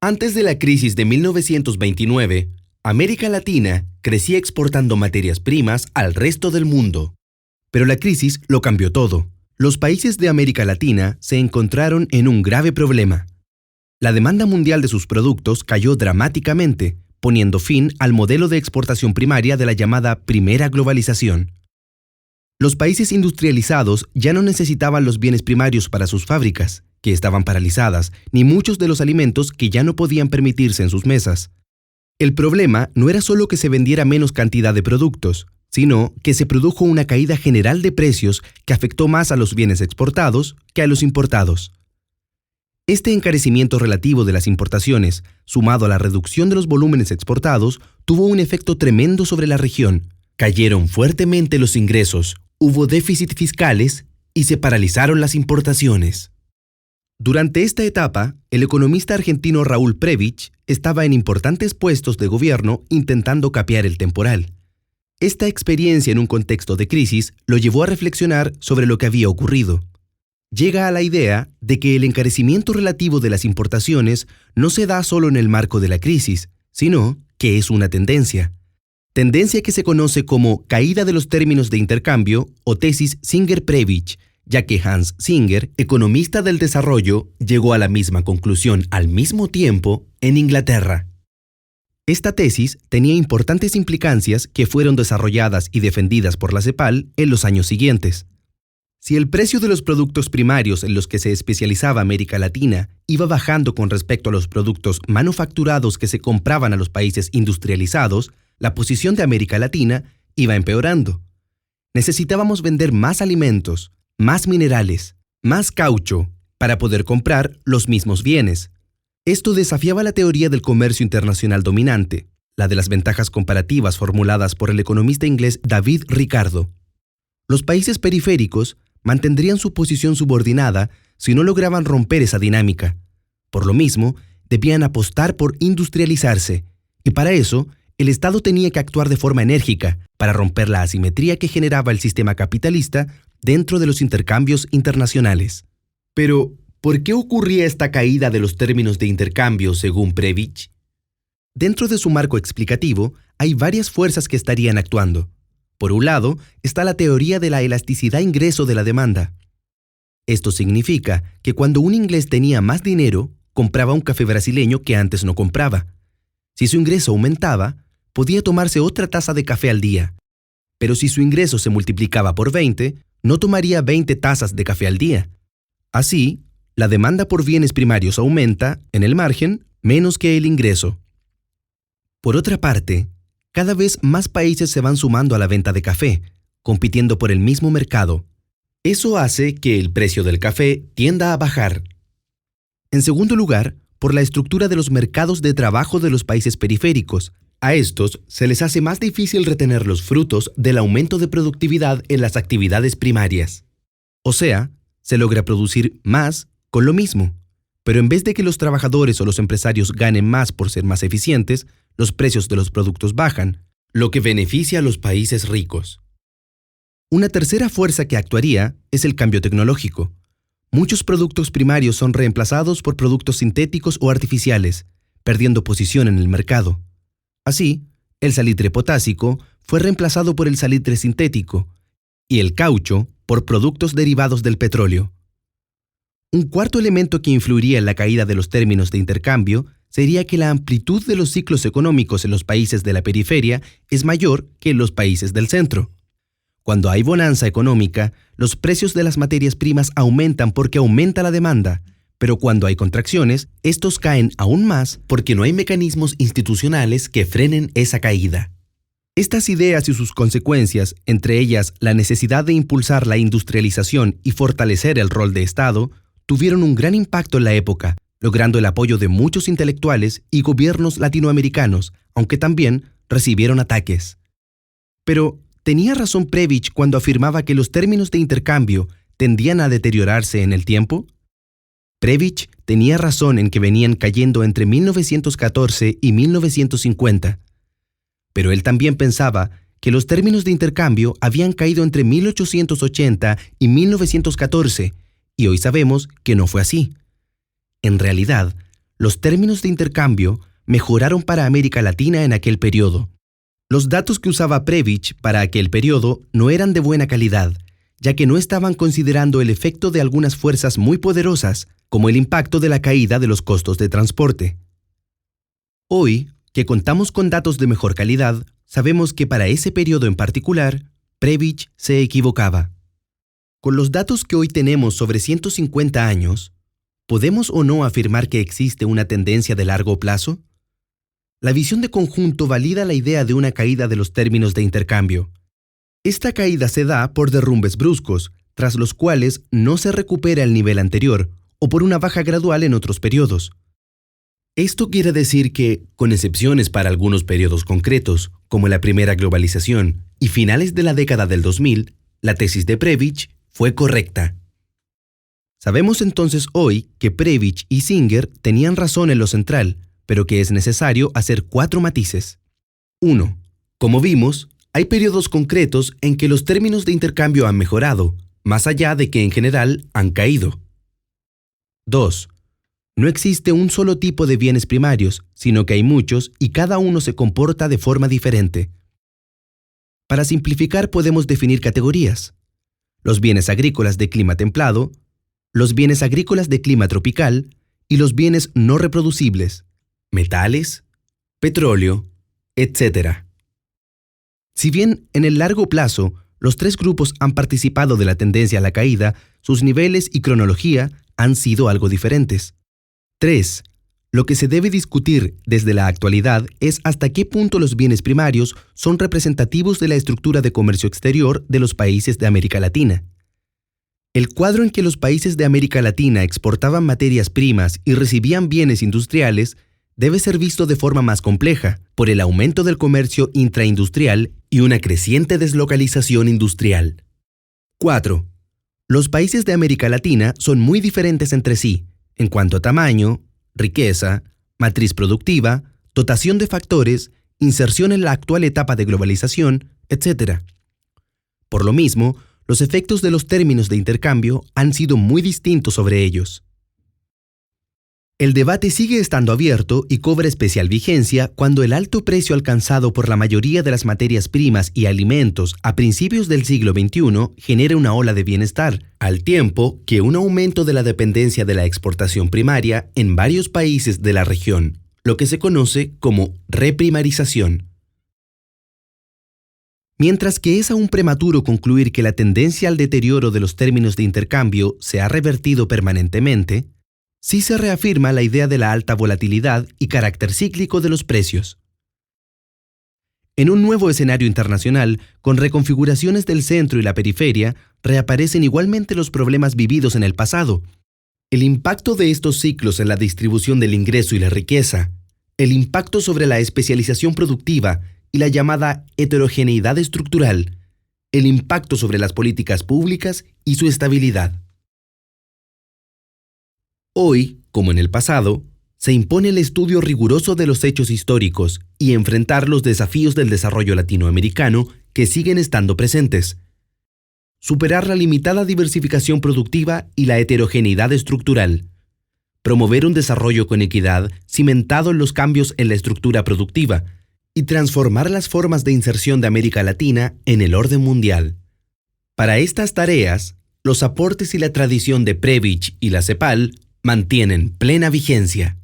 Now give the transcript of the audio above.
Antes de la crisis de 1929, América Latina crecía exportando materias primas al resto del mundo. Pero la crisis lo cambió todo. Los países de América Latina se encontraron en un grave problema. La demanda mundial de sus productos cayó dramáticamente, poniendo fin al modelo de exportación primaria de la llamada primera globalización. Los países industrializados ya no necesitaban los bienes primarios para sus fábricas, que estaban paralizadas, ni muchos de los alimentos que ya no podían permitirse en sus mesas. El problema no era solo que se vendiera menos cantidad de productos, sino que se produjo una caída general de precios que afectó más a los bienes exportados que a los importados. Este encarecimiento relativo de las importaciones, sumado a la reducción de los volúmenes exportados, tuvo un efecto tremendo sobre la región. Cayeron fuertemente los ingresos, hubo déficits fiscales y se paralizaron las importaciones. Durante esta etapa, el economista argentino Raúl Prebisch estaba en importantes puestos de gobierno intentando capear el temporal. Esta experiencia en un contexto de crisis lo llevó a reflexionar sobre lo que había ocurrido. Llega a la idea de que el encarecimiento relativo de las importaciones no se da solo en el marco de la crisis, sino que es una tendencia. Tendencia que se conoce como caída de los términos de intercambio o tesis Singer-Prebisch, ya que Hans Singer, economista del desarrollo, llegó a la misma conclusión al mismo tiempo en Inglaterra. Esta tesis tenía importantes implicancias que fueron desarrolladas y defendidas por la CEPAL en los años siguientes. Si el precio de los productos primarios en los que se especializaba América Latina iba bajando con respecto a los productos manufacturados que se compraban a los países industrializados, la posición de América Latina iba empeorando. Necesitábamos vender más alimentos, más minerales, más caucho, para poder comprar los mismos bienes. Esto desafiaba la teoría del comercio internacional dominante, la de las ventajas comparativas formuladas por el economista inglés David Ricardo. Los países periféricos mantendrían su posición subordinada si no lograban romper esa dinámica. Por lo mismo, debían apostar por industrializarse, y para eso, el Estado tenía que actuar de forma enérgica para romper la asimetría que generaba el sistema capitalista dentro de los intercambios internacionales. Pero, ¿por qué ocurría esta caída de los términos de intercambio según Prebisch? Dentro de su marco explicativo, hay varias fuerzas que estarían actuando. Por un lado, está la teoría de la elasticidad ingreso de la demanda. Esto significa que cuando un inglés tenía más dinero, compraba un café brasileño que antes no compraba. Si su ingreso aumentaba, podía tomarse otra taza de café al día. Pero si su ingreso se multiplicaba por 20, no tomaría 20 tazas de café al día. Así, la demanda por bienes primarios aumenta, en el margen, menos que el ingreso. Por otra parte, cada vez más países se van sumando a la venta de café, compitiendo por el mismo mercado. Eso hace que el precio del café tienda a bajar. En segundo lugar, por la estructura de los mercados de trabajo de los países periféricos. A estos se les hace más difícil retener los frutos del aumento de productividad en las actividades primarias. O sea, se logra producir más con lo mismo, pero en vez de que los trabajadores o los empresarios ganen más por ser más eficientes, los precios de los productos bajan, lo que beneficia a los países ricos. Una tercera fuerza que actuaría es el cambio tecnológico. Muchos productos primarios son reemplazados por productos sintéticos o artificiales, perdiendo posición en el mercado. Así, el salitre potásico fue reemplazado por el salitre sintético y el caucho por productos derivados del petróleo. Un cuarto elemento que influiría en la caída de los términos de intercambio sería que la amplitud de los ciclos económicos en los países de la periferia es mayor que en los países del centro. Cuando hay bonanza económica, los precios de las materias primas aumentan porque aumenta la demanda, pero cuando hay contracciones, estos caen aún más porque no hay mecanismos institucionales que frenen esa caída. Estas ideas y sus consecuencias, entre ellas la necesidad de impulsar la industrialización y fortalecer el rol de Estado, tuvieron un gran impacto en la época, logrando el apoyo de muchos intelectuales y gobiernos latinoamericanos, aunque también recibieron ataques. Pero, ¿tenía razón Prebisch cuando afirmaba que los términos de intercambio tendían a deteriorarse en el tiempo? Prebisch tenía razón en que venían cayendo entre 1914 y 1950. Pero él también pensaba que los términos de intercambio habían caído entre 1880 y 1914, y hoy sabemos que no fue así. En realidad, los términos de intercambio mejoraron para América Latina en aquel periodo. Los datos que usaba Prebisch para aquel periodo no eran de buena calidad, ya que no estaban considerando el efecto de algunas fuerzas muy poderosas, como el impacto de la caída de los costos de transporte. Hoy, que contamos con datos de mejor calidad, sabemos que para ese periodo en particular, Prebisch se equivocaba. Con los datos que hoy tenemos sobre 150 años, ¿podemos o no afirmar que existe una tendencia de largo plazo? La visión de conjunto valida la idea de una caída de los términos de intercambio. Esta caída se da por derrumbes bruscos, tras los cuales no se recupera el nivel anterior, o por una baja gradual en otros periodos. Esto quiere decir que, con excepciones para algunos periodos concretos, como la primera globalización y finales de la década del 2000, la tesis de Prebisch fue correcta. Sabemos entonces hoy que Prebisch y Singer tenían razón en lo central, pero que es necesario hacer 4 matices. 1. Como vimos, hay periodos concretos en que los términos de intercambio han mejorado, más allá de que en general han caído. 2. No existe un solo tipo de bienes primarios, sino que hay muchos y cada uno se comporta de forma diferente. Para simplificar podemos definir categorías: los bienes agrícolas de clima templado, los bienes agrícolas de clima tropical y los bienes no reproducibles, metales, petróleo, etc. Si bien en el largo plazo los 3 grupos han participado de la tendencia a la caída, sus niveles y cronología han sido algo diferentes. 3. Lo que se debe discutir desde la actualidad es hasta qué punto los bienes primarios son representativos de la estructura de comercio exterior de los países de América Latina. El cuadro en que los países de América Latina exportaban materias primas y recibían bienes industriales debe ser visto de forma más compleja, por el aumento del comercio intraindustrial y una creciente deslocalización industrial. 4. Los países de América Latina son muy diferentes entre sí, en cuanto a tamaño, riqueza, matriz productiva, dotación de factores, inserción en la actual etapa de globalización, etc. Por lo mismo, los efectos de los términos de intercambio han sido muy distintos sobre ellos. El debate sigue estando abierto y cobra especial vigencia cuando el alto precio alcanzado por la mayoría de las materias primas y alimentos a principios del siglo XXI genera una ola de bienestar, al tiempo que un aumento de la dependencia de la exportación primaria en varios países de la región, lo que se conoce como reprimarización. Mientras que es aún prematuro concluir que la tendencia al deterioro de los términos de intercambio se ha revertido permanentemente, sí se reafirma la idea de la alta volatilidad y carácter cíclico de los precios. En un nuevo escenario internacional, con reconfiguraciones del centro y la periferia, reaparecen igualmente los problemas vividos en el pasado. El impacto de estos ciclos en la distribución del ingreso y la riqueza, el impacto sobre la especialización productiva y la llamada heterogeneidad estructural, el impacto sobre las políticas públicas y su estabilidad. Hoy, como en el pasado, se impone el estudio riguroso de los hechos históricos y enfrentar los desafíos del desarrollo latinoamericano que siguen estando presentes. Superar la limitada diversificación productiva y la heterogeneidad estructural. Promover un desarrollo con equidad cimentado en los cambios en la estructura productiva y transformar las formas de inserción de América Latina en el orden mundial. Para estas tareas, los aportes y la tradición de Prebisch y la CEPAL mantienen plena vigencia.